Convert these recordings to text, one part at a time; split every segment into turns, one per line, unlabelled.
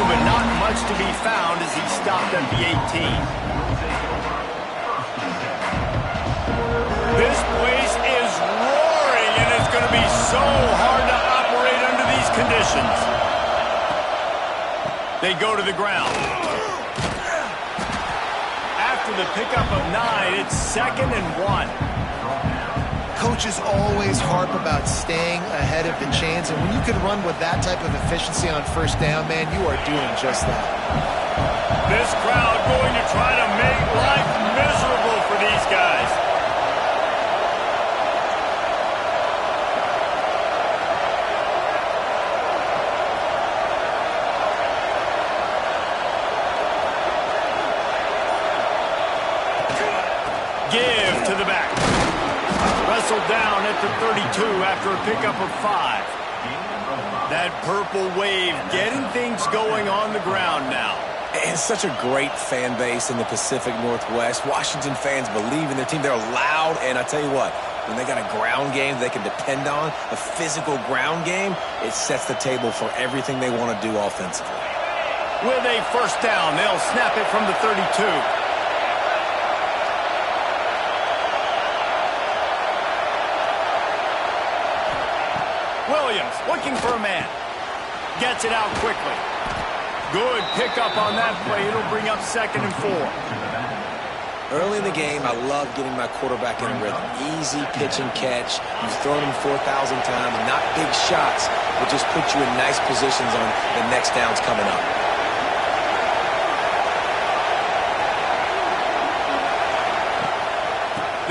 but not much to be found as he stopped at the 18. This place is roaring, and it's going to be so hard to operate under these conditions. They go to the ground. After the pickup of 9, it's 2nd and 1.
Coaches always harp about staying ahead of the chains, and when you can run with that type of efficiency on first down, man, you are doing just that.
This crowd going to try to make life miserable for these guys. Give to the back. Wrestled down at the 32 after a pickup of 5. That purple wave getting things going on the ground now.
It's such a great fan base in the Pacific Northwest. Washington fans believe in their team. They're loud, and I tell you what, when they got a ground game they can depend on, a physical ground game, it sets the table for everything they want to do offensively.
With a first down, they'll snap it from the 32. Williams looking for a man. Gets it out quickly. Good pickup on that play. It'll bring up 2nd and 4.
Early in the game, I love getting my quarterback in a rhythm. Easy pitch and catch. You've thrown him 4,000 times. Not big shots, but just put you in nice positions on the next downs coming up.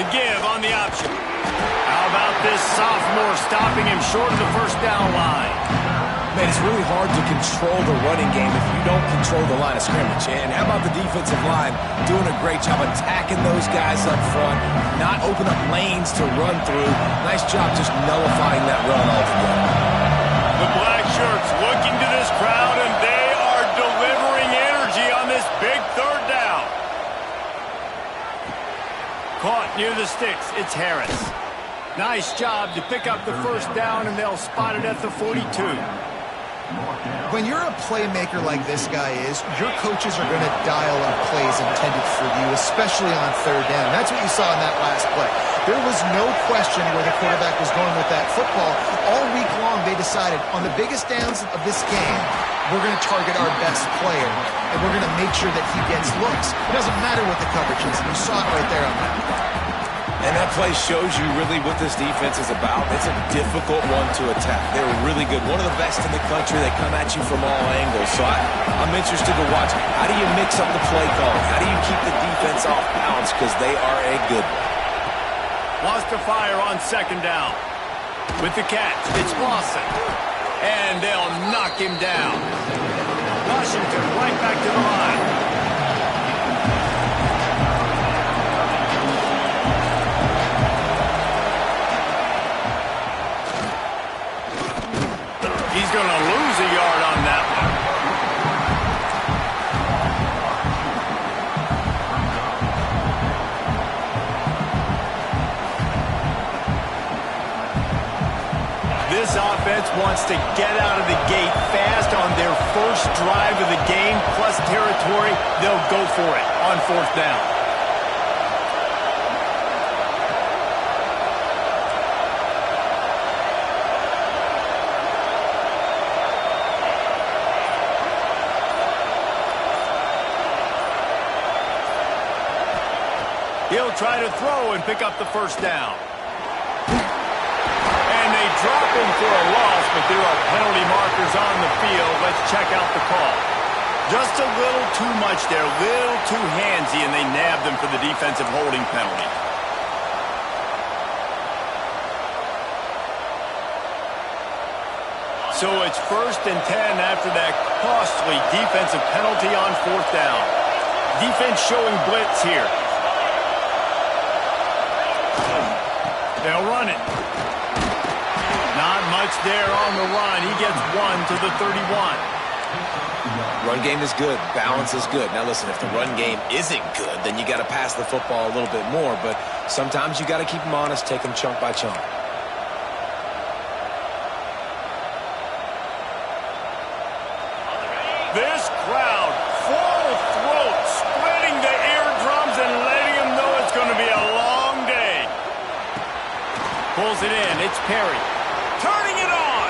The give on the option. How about this sophomore stopping him short of the first down line?
Man, it's really hard to control the running game if you don't control the line of scrimmage. And how about the defensive line doing a great job attacking those guys up front, not open up lanes to run through. Nice job just nullifying that run altogether.
The black shirts looking to this crowd, and they are delivering energy on this big 3rd down. Caught near the sticks. It's Harris. Nice job to pick up the first down, and they'll spot it at the 42.
When you're a playmaker like this guy is, your coaches are going to dial up plays intended for you, especially on 3rd down. That's what you saw in that last play. There was no question where the quarterback was going with that football. All week long, they decided on the biggest downs of this game, we're going to target our best player, and we're going to make sure that he gets looks. It doesn't matter what the coverage is. You saw it right there on that play.
And that play shows you really what this defense is about. It's a difficult one to attack. They're really good. One of the best in the country. They come at you from all angles. So I'm interested to watch. How do you mix up the play calling? How do you keep the defense off balance? Because they are a good one.
Lost to fire on 2nd down. With the catch, it's Lawson. And they'll knock him down. Washington right back to the line. He's going to lose a yard on that one. This offense wants to get out of the gate fast on their first drive of the game, plus territory. They'll go for it on 4th down. He'll try to throw and pick up the first down. And they drop him for a loss, but there are penalty markers on the field. Let's check out the call. Just a little too much there, a little too handsy, and they nabbed him for the defensive holding penalty. So it's 1st and 10 after that costly defensive penalty on 4th down. Defense showing blitz here. They'll run it. Not much there on the run. He gets 1 to the 31.
Run game is good. Balance is good. Now listen, if the run game isn't good, then you got to pass the football a little bit more. But sometimes you got to keep them honest, take them chunk by chunk.
This crowd, full throat, splitting the eardrums and letting them know it's going to be a long day. Pulls it in. It's Perry. Turning it on.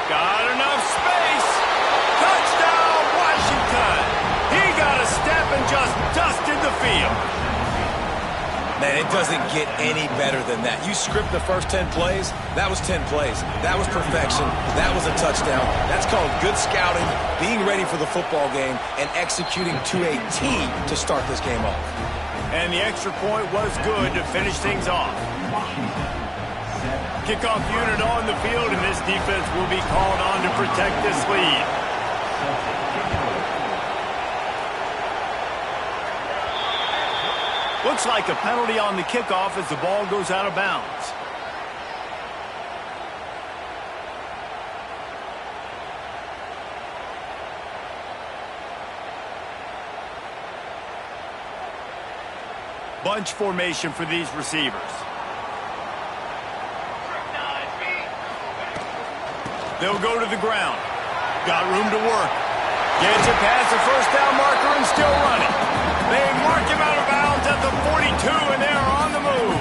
Got enough space. Touchdown, Washington. He got a step and just dusted the field.
Man, it doesn't get any better than that. You script the first 10 plays, that was 10 plays. That was perfection. That was a touchdown. That's called good scouting, being ready for the football game, and executing to a T to start this game off.
And the extra point was good to finish things off. Kickoff unit on the field, and this defense will be called on to protect this lead. Looks like a penalty on the kickoff as the ball goes out of bounds. Bunch formation for these receivers. They'll go to the ground. Got room to work. Gets it past the first down marker and still running. They mark him out of bounds at the 42, and they are on the move.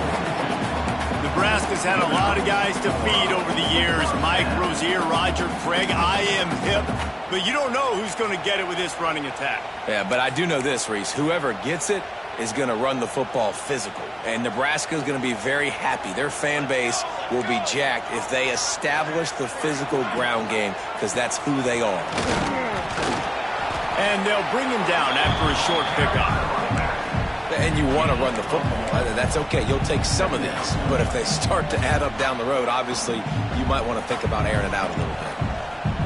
Nebraska's had a lot of guys to feed over the years. Mike Rozier, Roger Craig, I am hip. But you don't know who's going to get it with this running attack.
Yeah, but I do know this, Reese. Whoever gets it is going to run the football physical. And Nebraska is going to be very happy. Their fan base will be jacked if they establish the physical ground game, because that's who they are.
And they'll bring him down after a short pickup.
And you want to run the football. That's okay. You'll take some of these. But if they start to add up down the road, obviously, you might want to think about airing it out a little bit.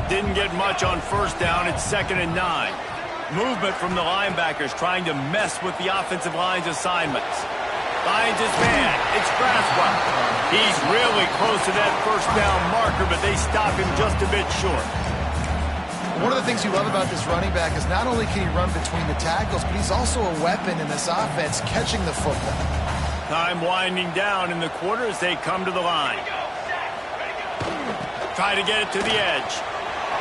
Didn't get much on first down. It's 2nd and 9. Movement from the linebackers trying to mess with the offensive line's assignments. Finds his man. It's Braswell. He's really close to that first down marker, but they stop him just a bit short.
One of the things you love about this running back is not only can he run between the tackles, but he's also a weapon in this offense catching the football.
Time winding down in the quarter as they come to the line. Try to get it to the edge.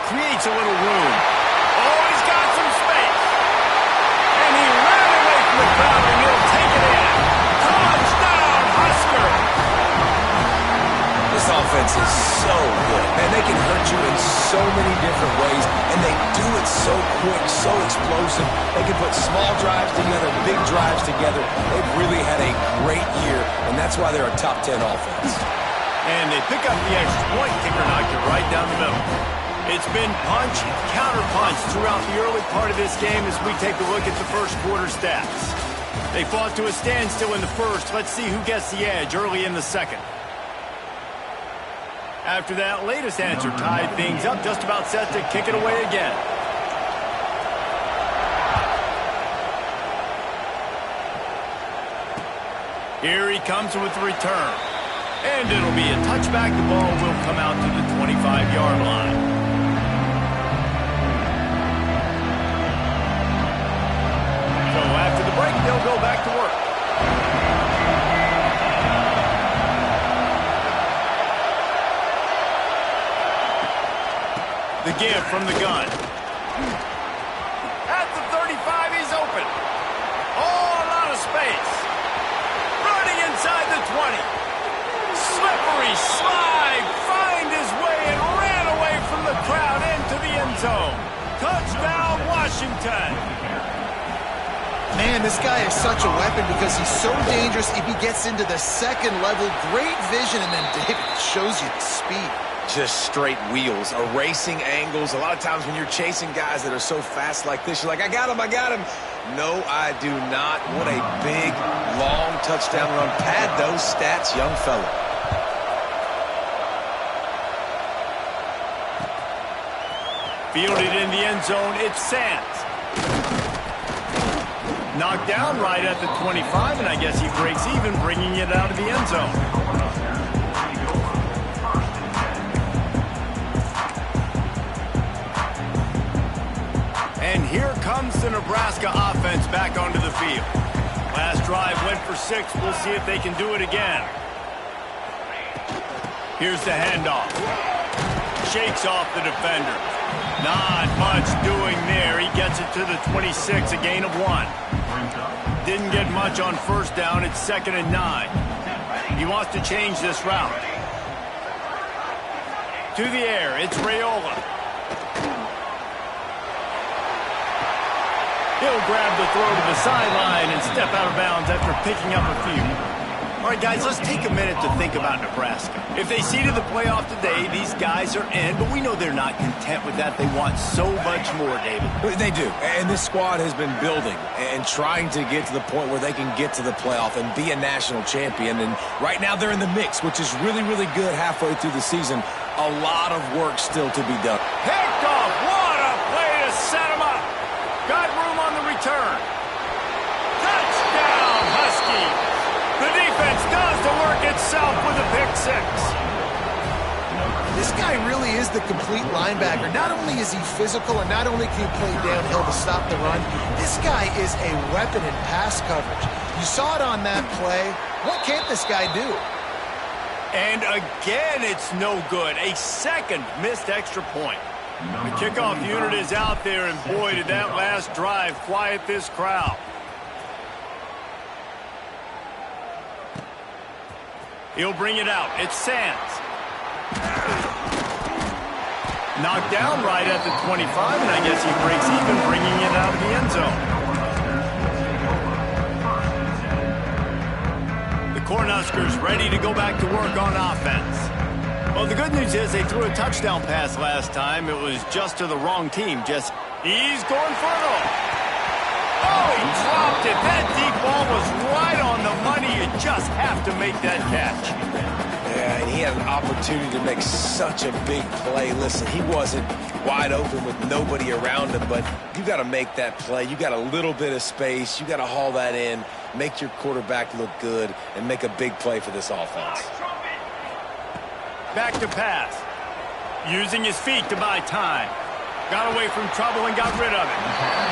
Creates a little room. Oh, he's got some space. And he ran away from the crowd, and he'll take it in. Touchdown, Husker!
This offense is so good. Man, they can hurt you in so many different ways, and they do it so quick, so explosive. They can put small drives together, big drives together. They've really had a great year, and that's why they're a top 10 offense.
And they pick up the extra point. Kicker knocked it right down the middle. It's been punch, counter-punch throughout the early part of this game as we take a look at the first quarter stats. They fought to a standstill in the first. Let's see who gets the edge early in the second. After that latest answer tied things up, just about set to kick it away again. Here he comes with the return. And it'll be a touchback. The ball will come out to the 25-yard line. So after the break, they'll go back to work. The give from the gun. At the 35, he's open. Oh, a lot of space. Running inside the 20. Slippery slide. Find his way and ran away from the crowd into the end zone. Touchdown, Washington.
Man, this guy is such a weapon because he's so dangerous if he gets into the second level. Great vision, and then David shows you the speed.
Just straight wheels, erasing angles. A lot of times when you're chasing guys that are so fast like this, you're like, I got him, I got him. No, I do not. What a big, long touchdown run. Pad those stats, young fella.
Fielded in the end zone, it's Sands. Knocked down right at the 25, and I guess he breaks even, bringing it out of the end zone. And here comes the Nebraska offense back onto the field. Last drive went for 6. We'll see if they can do it again. Here's the handoff. Shakes off the defender. Not much doing there. He gets it to the 26, a gain of 1. Didn't get much on first down. It's 2nd and 9. He wants to change this route. To the air, it's Raiola. He'll grab the throw to the sideline and step out of bounds after picking up a few. All right, guys, let's take a minute to think about Nebraska. If they seeded the playoff today, these guys are in, but we know they're not content with that. They want so much more, David.
They do, and this squad has been building and trying to get to the point where they can get to the playoff and be a national champion. And right now they're in the mix, which is really, really good halfway through the season. A lot of work still to be done.
Picked off. What a play to set him up. Got room on the return. Touchdown, Huskies. The defense does the work itself with a pick 6.
This guy really is the complete linebacker. Not only is he physical and not only can he play downhill to stop the run, this guy is a weapon in pass coverage. You saw it on that play. What can't this guy do?
And again, it's no good. A second missed extra point. The kickoff unit is out there, and boy, did that last drive quiet this crowd. He'll bring it out. It's Sands. Knocked down right at the 25, and I guess he breaks even, bringing it out of the end zone. The Cornhuskers ready to go back to work on offense. Well, the good news is they threw a touchdown pass last time. It was just to the wrong team. He's going for it. Oh, he dropped it. That deep ball was right on the money. You just have to make that catch.
Yeah, and he had an opportunity to make such a big play. Listen, he wasn't wide open with nobody around him, but you got to make that play. You got a little bit of space. You got to haul that in, make your quarterback look good, and make a big play for this offense.
Back to pass. Using his feet to buy time. Got away from trouble and got rid of it.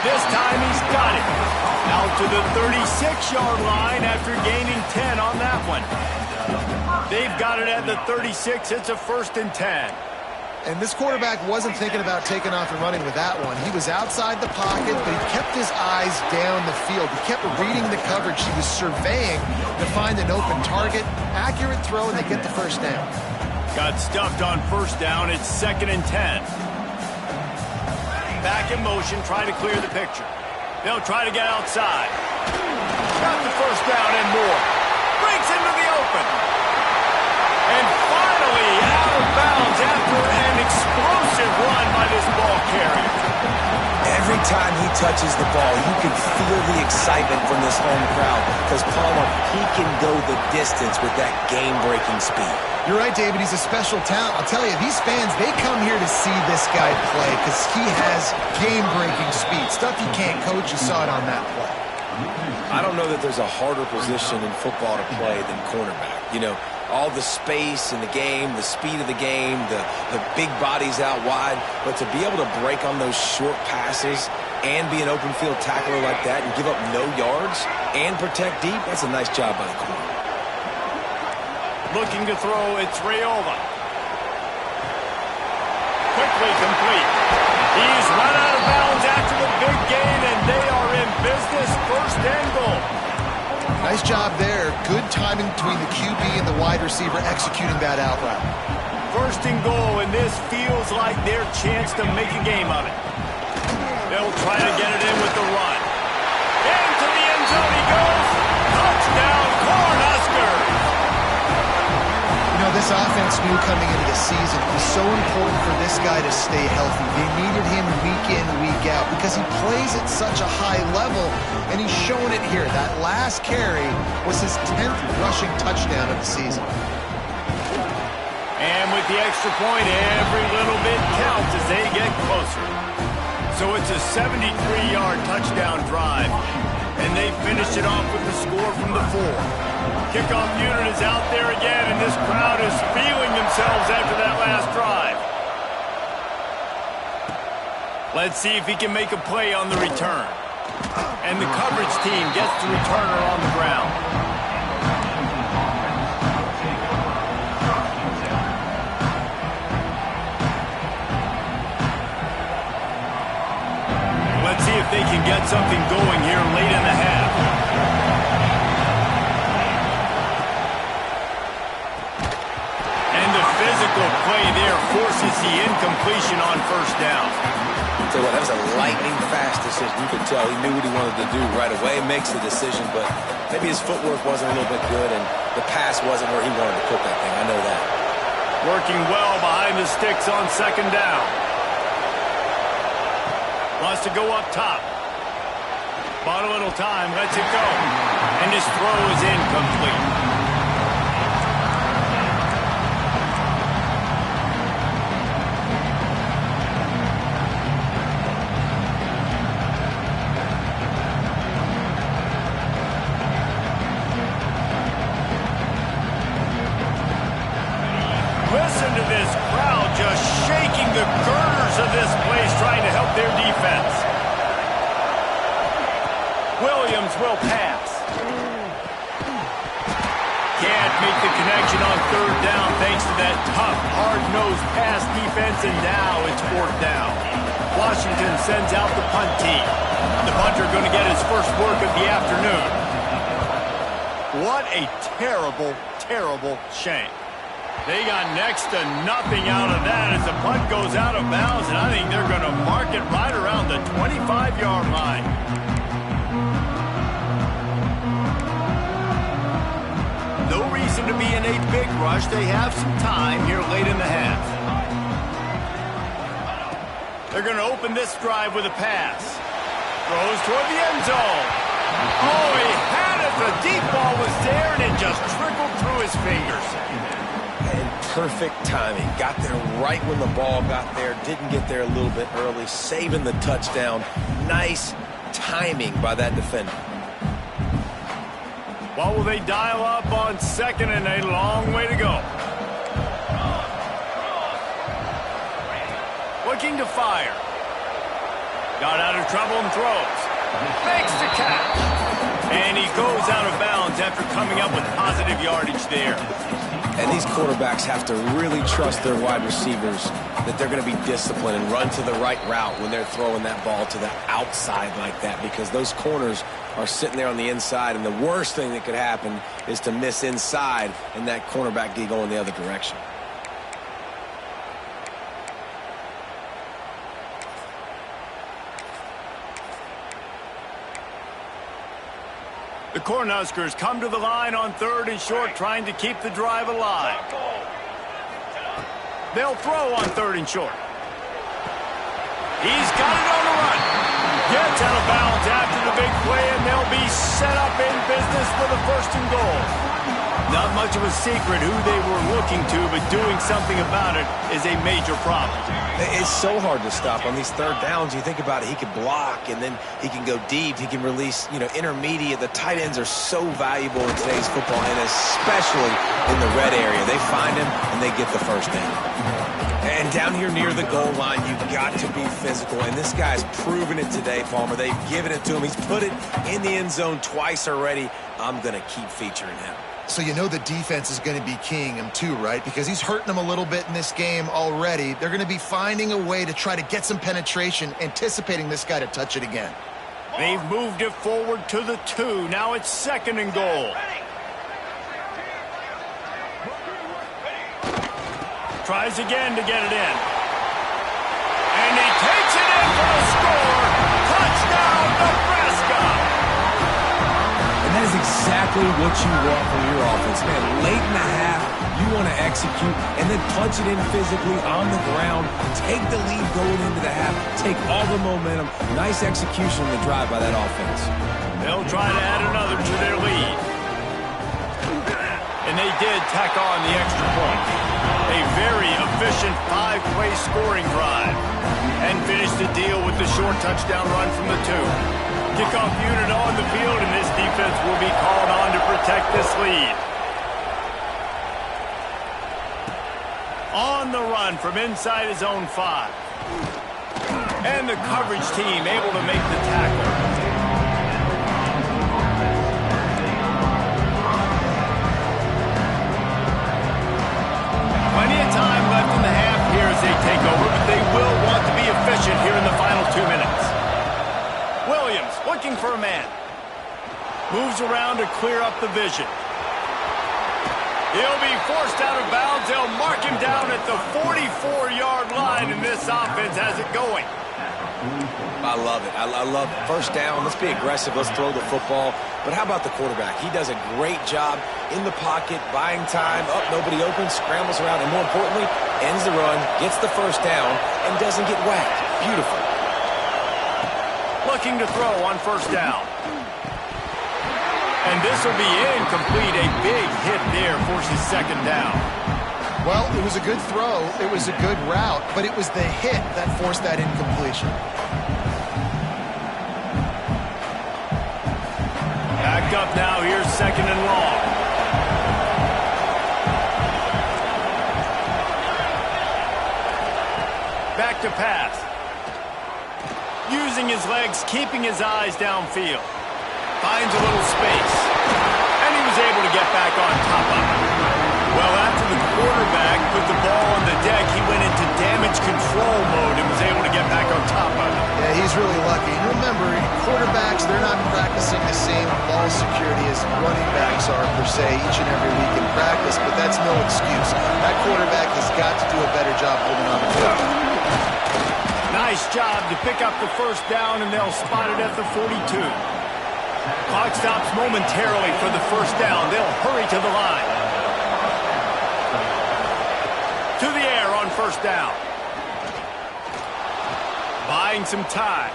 This time he's got it. Out to the 36-yard line after gaining 10 on that one. They've got it at the 36. It's a 1st and 10.
And this quarterback wasn't thinking about taking off and running with that one. He was outside the pocket, but he kept his eyes down the field. He kept reading the coverage. He was surveying to find an open target. Accurate throw, and they get the 1st down.
Got stuffed on 1st down. It's 2nd and 10. Back in motion, trying to clear the picture. They'll try to get outside. Got the 1st down and more. Breaks into the open. And finally out of bounds after an explosive run by this ball carrier.
Every time he touches the ball, you can feel the excitement from this home crowd because, Palmer, he can go the distance with that game-breaking speed.
You're right, David. He's a special talent. I'll tell you, these fans, they come here to see this guy play because he has game-breaking speed. Stuff you can't coach. You saw it on that play.
I don't know that there's a harder position in football to play than cornerback. You know, all the space in the game, the speed of the game, the big bodies out wide. But to be able to break on those short passes and be an open field tackler like that and give up no yards and protect deep, that's a nice job by the corner.
Looking to throw, it's Raiola. Quickly complete. He's run out of bounds after the big gain, and they are in business. 1st and goal.
Nice job there. Good timing between the QB and the wide receiver executing that out route.
1st and goal, and this feels like their chance to make a game of it. They'll try to get it in with the run. Into the end zone he goes. Touchdown, Cornhuskers.
You know, this offense knew coming into the season it was so important for this guy to stay healthy. They needed him week in, week out because he plays at such a high level, and he's shown it here. That last carry was his 10th rushing touchdown of the season.
And with the extra point, every little bit counts as they get closer. So it's a 73-yard touchdown drive, and they finish it off with the score from the 4. Kickoff unit is out there again, and this crowd is feeling themselves after that last drive. Let's see if he can make a play on the return. And the coverage team gets the returner on the ground. if they can get something going here late in the half. And the physical play there forces the incompletion on first down.
Tell you what, that was a lightning-fast decision. You could tell he knew what he wanted to do right away, makes the decision, but maybe his footwork wasn't a little bit good, and the pass wasn't where he wanted to put that thing. I know that.
Working well behind the sticks on second down. Wants to go up top. Bought a little time, lets it go. And his throw is incomplete. Listen to this crowd just shaking the girders of this place, trying to help their defense. Williams will pass. Can't make the connection on third down thanks to that tough, hard-nosed pass defense, and now it's fourth down. Washington sends out the punt team. The punter going to get his first work of the afternoon. What a terrible, terrible shame. They got next to nothing out of that as the punt goes out of bounds, and I think they're going to mark it right around the 25-yard line. No reason to be in a big rush. They have some time here late in the half. They're going to open this drive with a pass. Throws toward the end zone. Oh, he had it. The deep ball was there, and it just trickled through his fingers.
And perfect timing. Got there right when the ball got there. Didn't get there a little bit early. Saving the touchdown. Nice timing by that defender.
What will they dial up on second and a long way to go? Looking to fire. Got out of trouble and throws. Makes the catch. And he goes out of bounds after coming up with positive yardage there.
And these quarterbacks have to really trust their wide receivers that they're going to be disciplined and run to the right route when they're throwing that ball to the outside like that, because those corners are sitting there on the inside, and the worst thing that could happen is to miss inside and that cornerback get going the other direction.
The Cornhuskers come to the line on third and short, trying to keep the drive alive. They'll throw on third and short. He's got it on the run. Gets out of bounds after the big play, and they'll be set up in business for the first and goal. Not much of a secret who they were looking to, but doing something about it is a major problem.
It's so hard to stop on these third downs. You think about it, he can block, and then he can go deep. He can release, intermediate. The tight ends are so valuable in today's football, and especially in the red area. They find him, and they get the first down. And down here near the goal line, you've got to be physical. And this guy's proven it today, Palmer. They've given it to him. He's put it in the end zone twice already. I'm going to keep featuring him.
So you know the defense is going to be keying him too, right? Because he's hurting them a little bit in this game already. They're going to be finding a way to try to get some penetration, anticipating this guy to touch it again.
They've moved it forward to the 2. Now it's second and goal. Tries again to get it in. And he takes it in for the score. Touchdown, Nebraska!
And that is exactly what you want from your offense, man. Late in the half, you want to execute and then punch it in physically on the ground. Take the lead going into the half. Take all the momentum. Nice execution on the drive by that offense.
They'll try to add another to their lead. And they did tack on the extra point. A very efficient 5-play scoring drive. And finish the deal with the short touchdown run from the 2. Kickoff unit on the field, and this defense will be called on to protect this lead. On the run from inside his own 5. And the coverage team able to make the tackle. Plenty of time left in the half here as they take over, but they will want to be efficient here in the final 2 minutes. looking for a man. Moves around to clear up the vision. He'll be forced out of bounds. They'll mark him down at the 44-yard line, and this offense has it going.
I love it. I love it. First down, let's be aggressive. Let's throw the football. But how about the quarterback? He does a great job in the pocket, buying time. Nobody open, scrambles around, and more importantly, ends the run, gets the first down, and doesn't get whacked. Beautiful.
Looking to throw on first down. And this will be incomplete. A big hit there forces second down.
Well, it was a good throw. It was a good route, but it was the hit that forced that incompletion.
Back up now. Here's second and long. Back to pass. Using his legs, keeping his eyes downfield. Finds a little space. And he was able to get back on top of it. Well, after the quarterback put the ball on the deck, he went into damage control mode and was able to get back on top of it.
Yeah, he's really lucky. And remember, quarterbacks, they're not practicing the same ball security as running backs are, per se, each and every week in practice, but that's no excuse. That quarterback has got to do a better job holding on to the ball.
Nice job to pick up the first down, and they'll spot it at the 42. Clock stops momentarily for the first down. They'll hurry to the line. To the air on first down. Buying some time.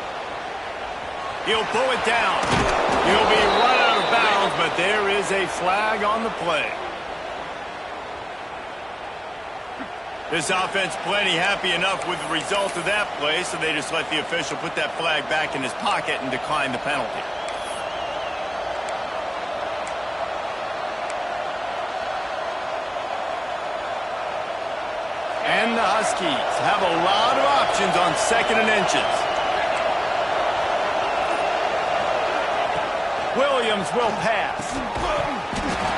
He'll pull it down. He'll be run out of bounds, but there is a flag on the play. This offense plenty happy enough with the result of that play, so they just let the official put that flag back in his pocket and decline the penalty. And the Huskies have a lot of options on second and inches. Williams will pass.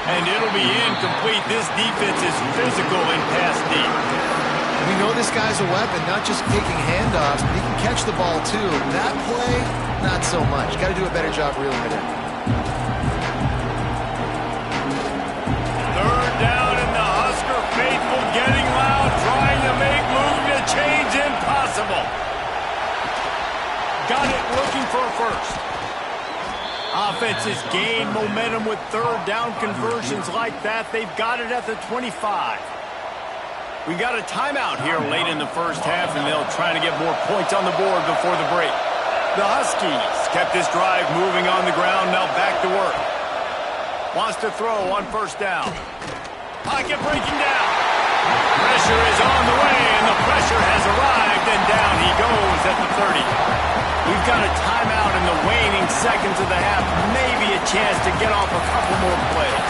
And it'll be incomplete. This defense is physical in pass deep.
We know this guy's a weapon, not just taking handoffs, but he can catch the ball too. That play, not so much. Got to do a better job reeling it in.
Third down, and the Husker faithful getting loud, trying to make moving a change impossible. Got it, looking for a first. Offenses gain momentum with third down conversions like that. They've got it at the 25. We got a timeout here late in the first half, and they'll try to get more points on the board before the break. The Huskies kept this drive moving on the ground, now back to work. Wants to throw on first down. Pocket breaking down. Pressure is on the way, and the pressure has arrived, and down he goes at the 30. We've got a timeout in the waning seconds of the half. Maybe a chance to get off a couple more plays.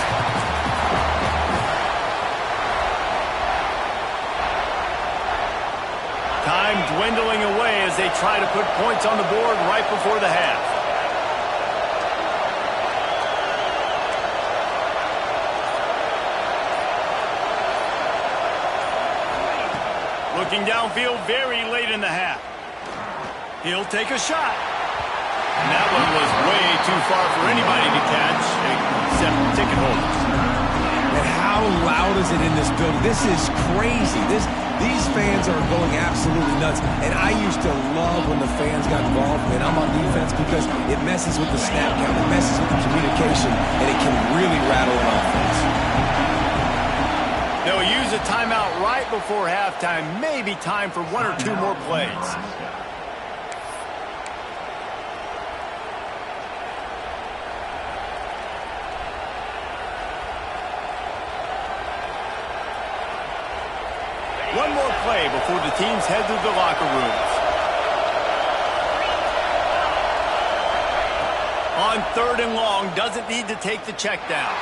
Time dwindling away as they try to put points on the board right before the half. Looking downfield very late in the half. He'll take a shot. And that one was way too far for anybody to catch, except ticket holders.
And how loud is it in this building? This is crazy. These fans are going absolutely nuts. And I used to love when the fans got involved, and I'm on defense, because it messes with the snap count, it messes with the communication, and it can really rattle an offense.
They'll use a timeout right before halftime. Maybe time for one or two more plays. One more play before the teams head to the locker rooms. On third and long, doesn't need to take the check down.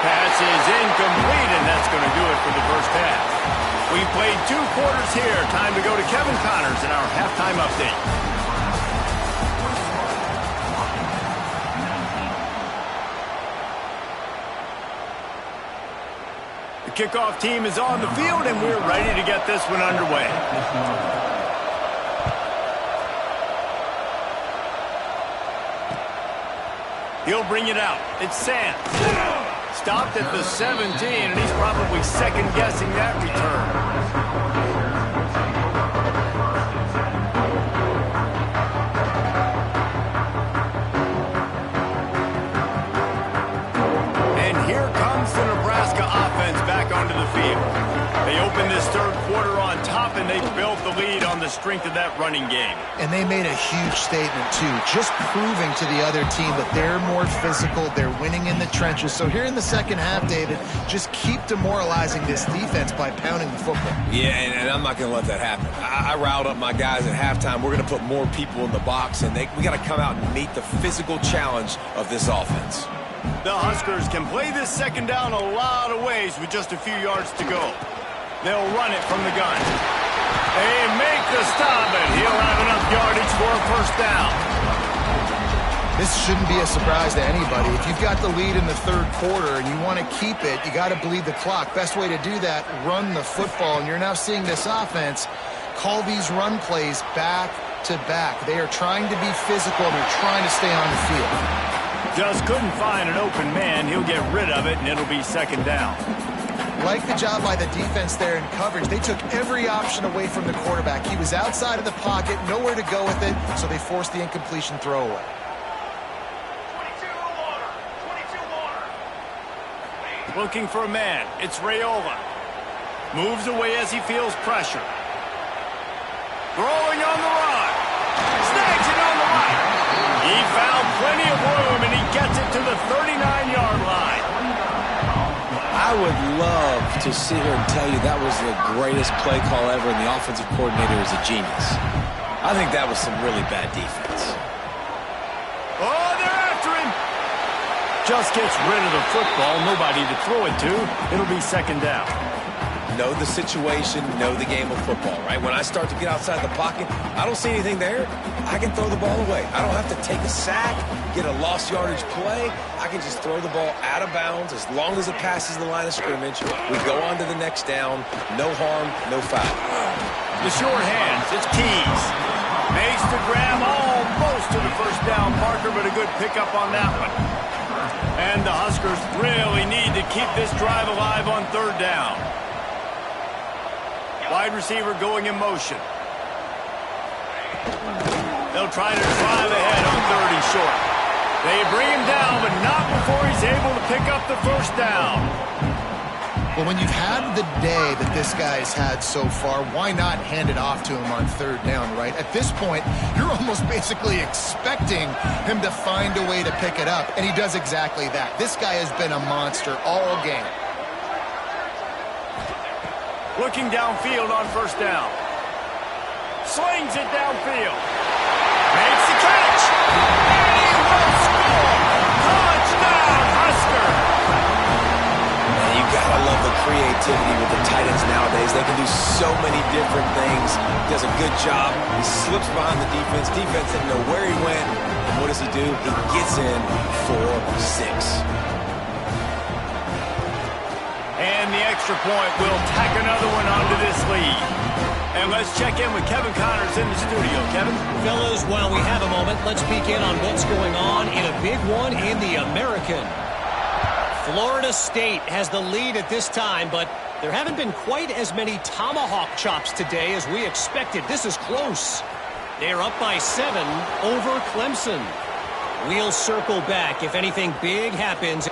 Pass is incomplete, and that's going to do it for the first half. We've played 2 quarters here. Time to go to Kevin Connors in our halftime update. Kickoff team is on the field, and we're ready to get this one underway. He'll bring it out. It's Sands. Stopped at the 17, and he's probably second-guessing that return. The Nebraska offense back onto the field. They opened this third quarter on top, and they built the lead on the strength of that running game.
And they made a huge statement, too, just proving to the other team that they're more physical, they're winning in the trenches. So here in the second half, David, just keep demoralizing this defense by pounding the football.
Yeah, and I'm not going to let that happen. I riled up my guys at halftime. We're going to put more people in the box, and we got to come out and meet the physical challenge of this offense.
The Huskers can play this second down a lot of ways with just a few yards to go. They'll run it from the gun. They make the stop, and he'll have enough yardage for a first down.
This shouldn't be a surprise to anybody. If you've got the lead in the third quarter and you want to keep it, you got to bleed the clock. Best way to do that, run the football. And you're now seeing this offense call these run plays back to back. They are trying to be physical, and they're trying to stay on the field.
Just couldn't find an open man. He'll get rid of it, and it'll be second down.
Like the job by the defense there in coverage. They took every option away from the quarterback. He was outside of the pocket, nowhere to go with it, so they forced the incompletion throwaway.
22 looking for a man. It's Raiola. Moves away as he feels pressure. Throwing on the run. Snags it on the right. He found plenty of room, and he gets it to the 39-yard line.
I would love to sit here and tell you that was the greatest play call ever, and the offensive coordinator is a genius. I think that was some really bad defense.
Oh, they're after him. Just gets rid of the football. Nobody to throw it to. It'll be second down.
Know the situation, know the game of football, right? When I start to get outside the pocket, I don't see anything there, I can throw the ball away. I don't have to take a sack, get a lost yardage play. I can just throw the ball out of bounds as long as it passes the line of scrimmage. We go on to the next down. No harm, no foul.
The short hands, it's Keys. Makes the grab almost to the first down marker, but a good pickup on that one. And the Huskers really need to keep this drive alive on third down. Wide receiver going in motion. They'll try to drive ahead on 30 short. They bring him down, but not before he's able to pick up the first down.
Well, when you've had the day that this guy's had so far, why not hand it off to him on third down, right? At this point, you're almost basically expecting him to find a way to pick it up, and he does exactly that. This guy has been a monster all game.
Looking downfield on first down. Slings it downfield. Makes the catch. And he will score. Touchdown, Husker.
You gotta love the creativity with the tight ends nowadays. They can do so many different things. He does a good job. He slips behind the defense. Defense didn't know where he went. And what does he do? He gets in for 6.
And the extra point will tack another one onto this lead. And let's check in with Kevin Connors in the studio. Kevin?
Fellas, while we have a moment, let's peek in on what's going on in a big one in the American. Florida State has the lead at this time, but there haven't been quite as many tomahawk chops today as we expected. This is close. They're up by 7 over Clemson. We'll circle back if anything big happens.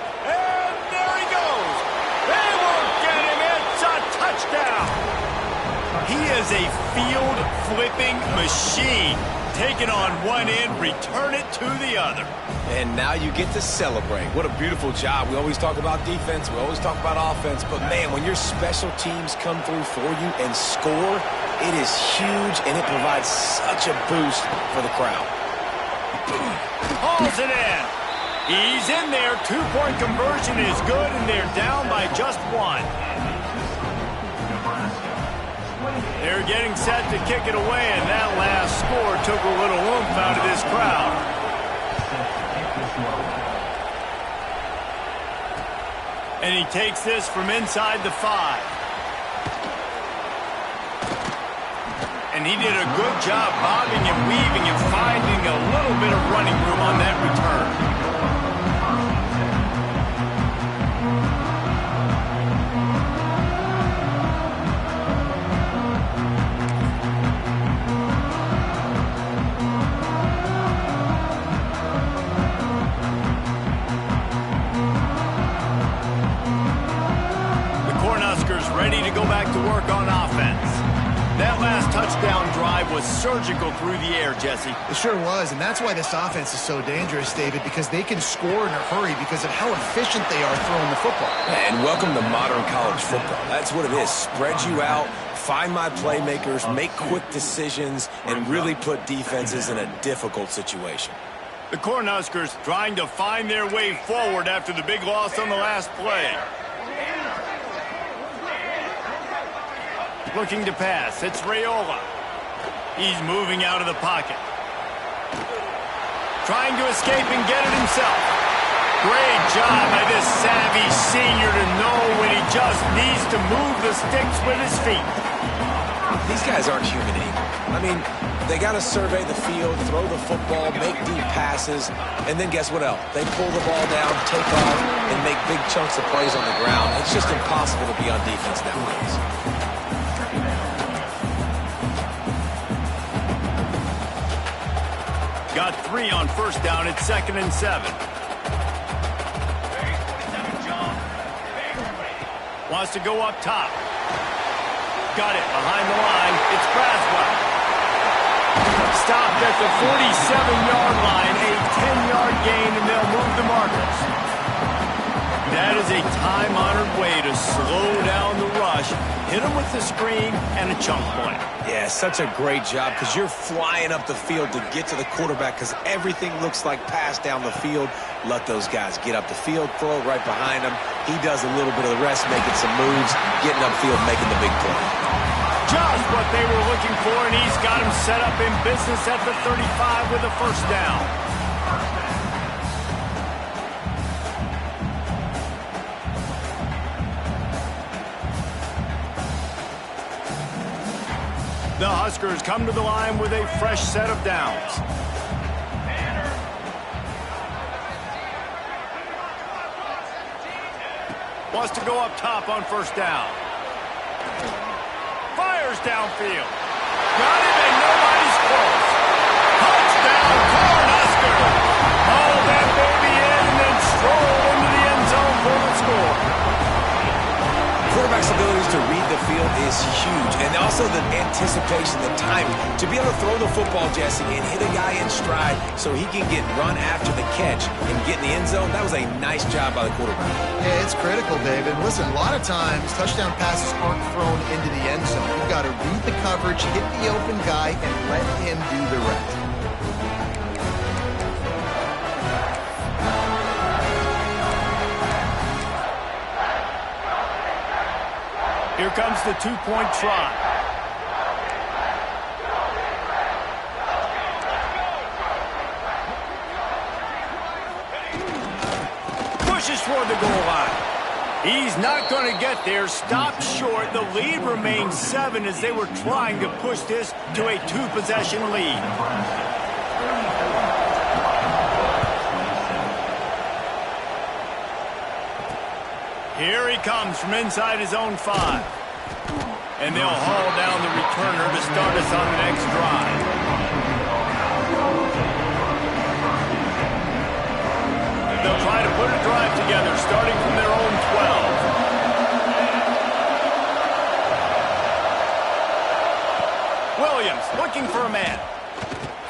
He is a field-flipping machine. Take it on one end, return it to the other.
And now you get to celebrate. What a beautiful job. We always talk about defense. We always talk about offense. But, man, when your special teams come through for you and score, it is huge, and it provides such a boost for the crowd.
Hauls it in. He's in there. Two-point conversion is good, and they're down by just 1. They're getting set to kick it away, and that last score took a little oomph out of this crowd. And he takes this from inside the 5. And he did a good job bobbing and weaving and finding a little bit of running room on that return. was surgical through the air, Jesse.
It sure was, and that's why this offense is so dangerous, David, because they can score in a hurry because of how efficient they are throwing the football.
And welcome to modern college football. That's what it is. Spread you out, find my playmakers, make quick decisions, and really put defenses in a difficult situation.
The Cornhuskers trying to find their way forward after the big loss on the last play. Looking to pass. It's Raiola. He's moving out of the pocket. Trying to escape and get it himself. Great job by this savvy senior to know when he just needs to move the sticks with his feet.
These guys aren't human anymore. I mean, they got to survey the field, throw the football, make deep passes, and then guess what else? They pull the ball down, take off, and make big chunks of plays on the ground. It's just impossible to be on defense nowadays.
Got 3 on first down. It's 2nd and 7. Wants to go up top. Got it behind the line. It's Braswell. Stopped at the 47-yard line. A 10-yard gain, and they'll move the markers. That is a time-honored way to slow down the rush, hit them with the screen, and a chunk play.
Yeah, such a great job because you're flying up the field to get to the quarterback because everything looks like pass down the field. Let those guys get up the field, throw it right behind him. He does a little bit of the rest, making some moves, getting upfield, making the big play.
Just what they were looking for, and he's got him set up in business at the 35 with a first down. The Huskers come to the line with a fresh set of downs. Wants to go up top on first down. Fires downfield. Got him and nobody's close. Touchdown, Cornhuskers. Haul that baby in and then stroll into the end zone for the score.
Quarterback's abilities to read the field is huge, and also the anticipation, the timing. To be able to throw the football, Jesse, and hit a guy in stride so he can get run after the catch and get in the end zone, that was a nice job by the quarterback.
Yeah, it's critical, David. Listen, a lot of times, touchdown passes aren't thrown into the end zone. You've got to read the coverage, hit the open guy, and let him do the rest.
Here comes the two-point try. Pushes toward the goal line. He's not going to get there. Stopped short. The lead remains 7 as they were trying to push this to a 2-possession lead. Here he comes from inside his own 5. And they'll haul down the returner to start us on the next drive. They'll try to put a drive together, starting from their own 12. Williams looking for a man.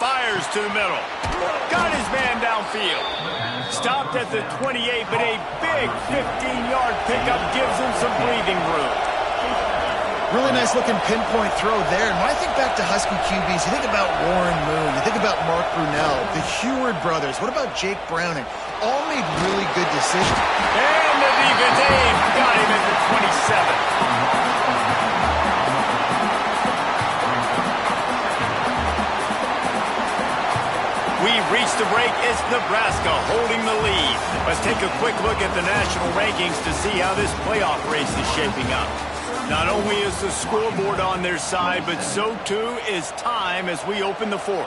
Fires to the middle. Got his man downfield. Stopped at the 28, but a big 15-yard pickup gives him some breathing room.
Really nice looking pinpoint throw there. And when I think back to Husky QBs, you think about Warren Moon, you think about Mark Brunell, the Heward brothers, what about Jake Browning? All made really good decisions.
And the defense got him at the 27. We've reached the break. It's Nebraska holding the lead. Let's take a quick look at the national rankings to see how this playoff race is shaping up. Not only is the scoreboard on their side, but so too is time as we open the 4th.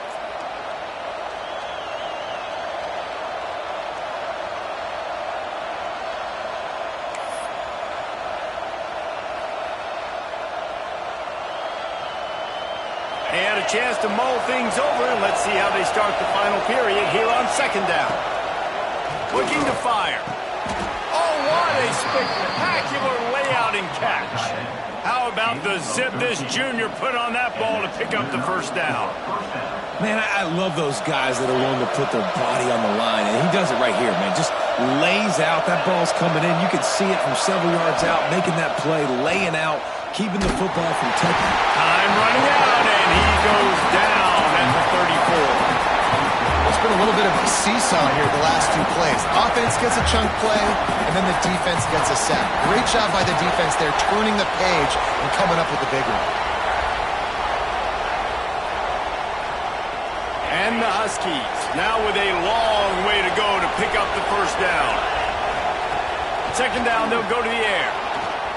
And a chance to mull things over, and let's see how they start the final period here on 2nd down. Looking to fire. Oh, What a spectacular layout and catch. How about the zip this junior put on that ball to pick up the first down?
Man, I love those guys that are willing to put their body on the line, and he does it right here, man. Just lays out. That ball's coming in. You can see it from several yards out, making that play, laying out, keeping the football from touching.
Time running out, and he goes down at the 34.
It's been a little bit of a seesaw here the last two plays. Offense gets a chunk play, and then the defense gets a sack. Great job by the defense there, turning the page and coming up with the big one.
And the Huskies now with a long way to go to pick up the first down. Second down, they'll go to the air.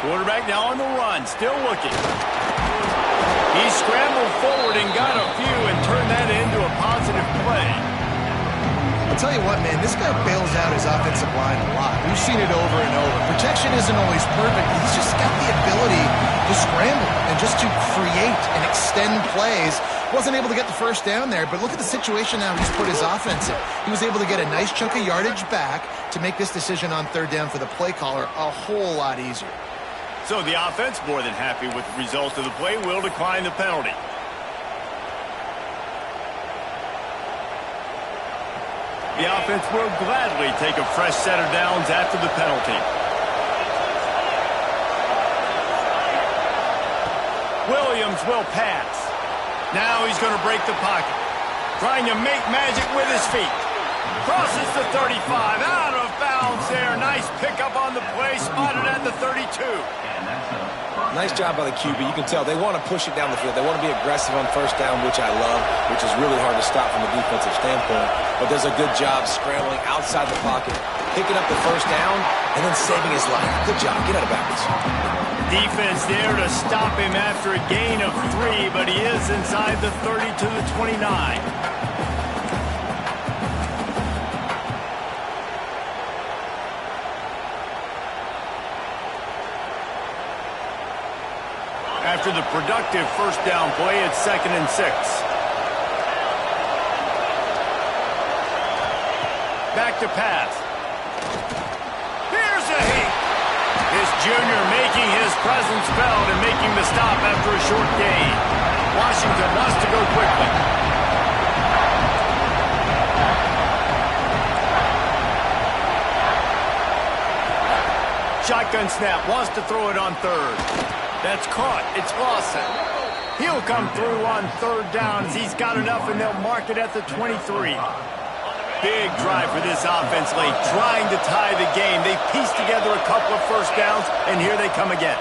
Quarterback now on the run, still looking. He scrambled forward and got a few and turned that into a positive play.
I'll tell you what, man, this guy bails out his offensive line a lot. We've seen it over and over. Protection isn't always perfect, but he's just got the ability to scramble and just to create and extend plays. Wasn't able to get the first down there, but look at the situation now he's put his offense in. He was able to get a nice chunk of yardage back to make this decision on third down for the play caller a whole lot easier.
So the offense, more than happy with the result of the play, will decline the penalty. The offense will gladly take a fresh set of downs after the penalty. Williams will pass. Now he's going to break the pocket. Trying to make magic with his feet. Crosses the 35. Out of bounds there. Nice pickup on the play. Spotted at the 32.
Nice job by the QB. You can tell they want to push it down the field. They want to be aggressive on first down, which I love, which is really hard to stop from a defensive standpoint. But does a good job scrambling outside the pocket, picking up the first down, and then saving his life. Good job. Get out of bounds.
Defense there to stop him after a gain of 3, but he is inside the 30 to the 29. After the productive first down play, it's 2nd and 6. Back to pass. Here's a hit. This junior making his presence felt and making the stop after a short gain. Washington wants to go quickly. Shotgun snap, wants to throw it on third. That's caught. It's Lawson. He'll come through on third down as he's got enough, and they'll mark it at the 23. Big drive for this offense late, trying to tie the game. They pieced together a couple of first downs, and here they come again.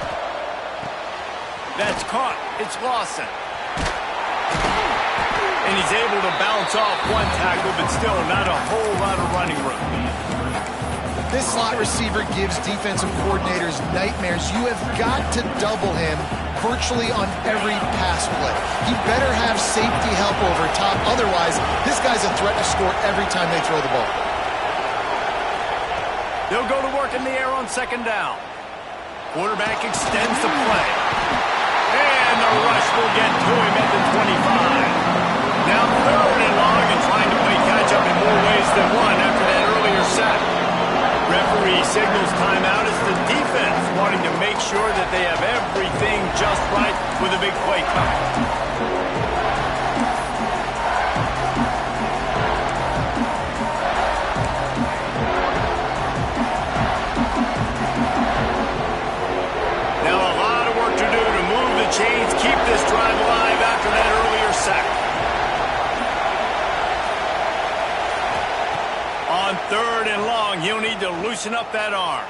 That's caught. It's Lawson. And he's able to bounce off one tackle, but still not a whole lot of running room.
This slot receiver gives defensive coordinators nightmares. You have got to double him virtually on every pass play. He better have safety help over top. Otherwise, this guy's a threat to score every time they throw the ball.
They'll go to work in the air on second down. Quarterback extends the play. And the rush will get to him at the 25. Now 3rd and long and trying to play catch-up in more ways than one after that earlier sack. Referee signals timeout as the defense wanting to make sure that they have everything just right with a big play coming. Now a lot of work to do to move the chains, keep this drive alive after that earlier sack. On 3rd and long, he'll need to loosen up that arm.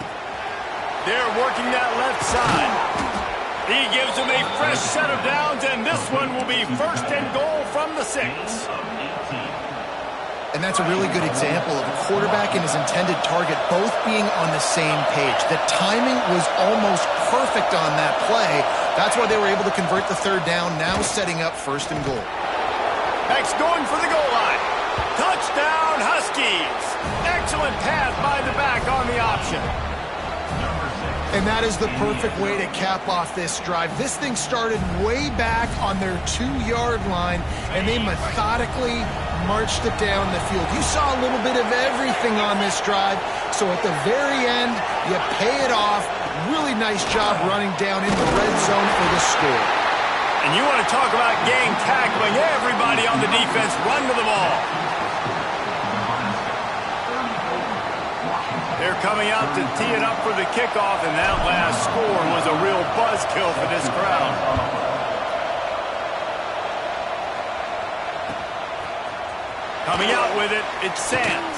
They're working that left side. He gives them a fresh set of downs, and this one will be 1st and goal from the 6.
And that's a really good example of a quarterback and his intended target both being on the same page. The timing was almost perfect on that play. That's why they were able to convert the 3rd down, now setting up 1st and goal.
X going for the goal line. Touchdown, Huskies. Excellent pass by the back on the option.
And that is the perfect way to cap off this drive. This thing started way back on their 2-yard line, and they methodically marched it down the field. You saw a little bit of everything on this drive, so at the very end, you pay it off. Really nice job running down in the red zone for the score.
And you want to talk about gang tackling, everybody on the defense run to the ball. They're coming out to tee it up for the kickoff, and that last score was a real buzzkill for this crowd. Coming out with it, it's Sands.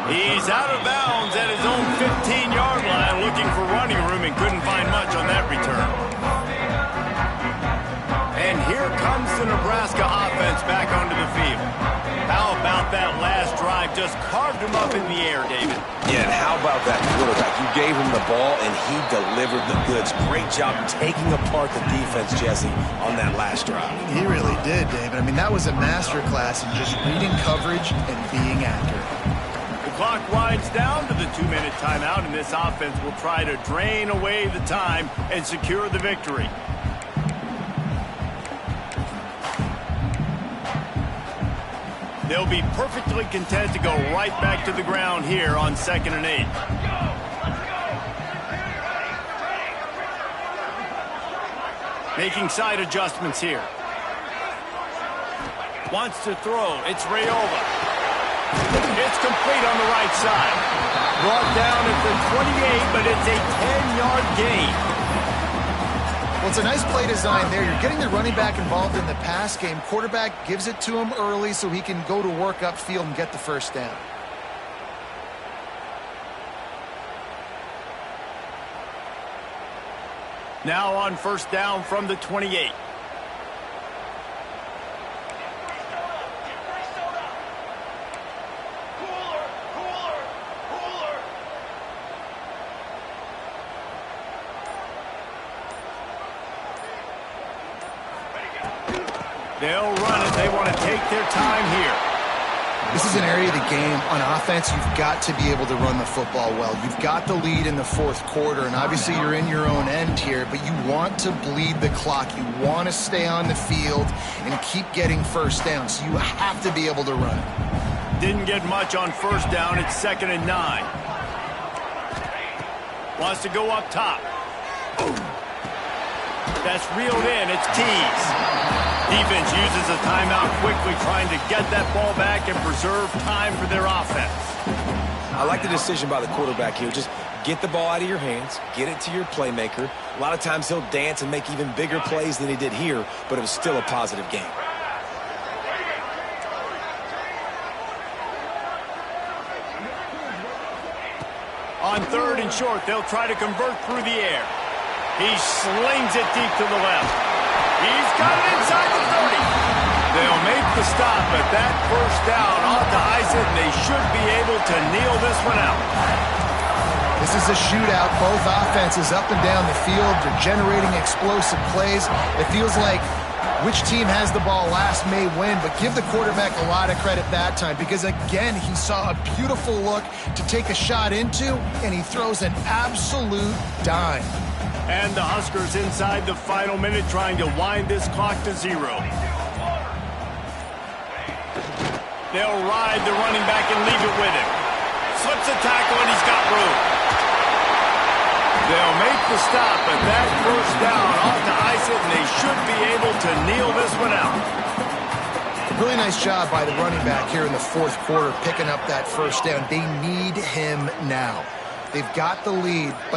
He's out of bounds at his own 15-yard line, looking for running room and couldn't find much on that return. And here comes the Nebraska offense back onto the field. How about that last drive? Just carved him up in the air, David.
Yeah, and how about that quarterback? You gave him the ball, and he delivered the goods. Great job taking apart the defense, Jesse, on that last drive.
He really did, David. I mean, that was a masterclass in just reading coverage and being accurate.
The clock winds down to the 2-minute timeout, and this offense will try to drain away the time and secure the victory. They'll be perfectly content to go right back to the ground here on 2nd and 8. Making side adjustments here. Wants to throw. It's Rayola. It's complete on the right side. Brought down at the 28, but it's a 10-yard gain.
Well, it's a nice play design there. You're getting the running back involved in the pass game. Quarterback gives it to him early so he can go to work upfield and get the first down.
Now on 1st down from the 28. They'll run it. They want to take their time here.
This is an area of the game. On offense, you've got to be able to run the football well. You've got the lead in the 4th quarter, and obviously you're in your own end here, but you want to bleed the clock. You want to stay on the field and keep getting first down, so you have to be able to run it.
Didn't get much on 1st down. It's 2nd and 9. Wants to go up top. That's reeled in. It's Tees. Defense uses a timeout quickly, trying to get that ball back and preserve time for their offense.
I like the decision by the quarterback here. Just get the ball out of your hands, get it to your playmaker. A lot of times he'll dance and make even bigger plays than he did here, but it was still a positive game.
On 3rd and short, they'll try to convert through the air. He slings it deep to the left. He's got it inside the 30. They'll make the stop, but that 1st down ought to ice it, and they should be able to kneel this one out.
This is a shootout. Both offenses up and down the field. They're generating explosive plays. It feels like which team has the ball last may win, but give the quarterback a lot of credit that time because, again, he saw a beautiful look to take a shot into, and he throws an absolute dime.
And the Huskers inside the final minute trying to wind this clock to 0. They'll ride the running back and leave it with him. Slips a tackle and he's got room. They'll make the stop, but that 1st down ought to ice it, and they should be able to kneel this one out.
Really nice job by the running back here in the 4th quarter picking up that 1st down. They need him now. They've got the lead, but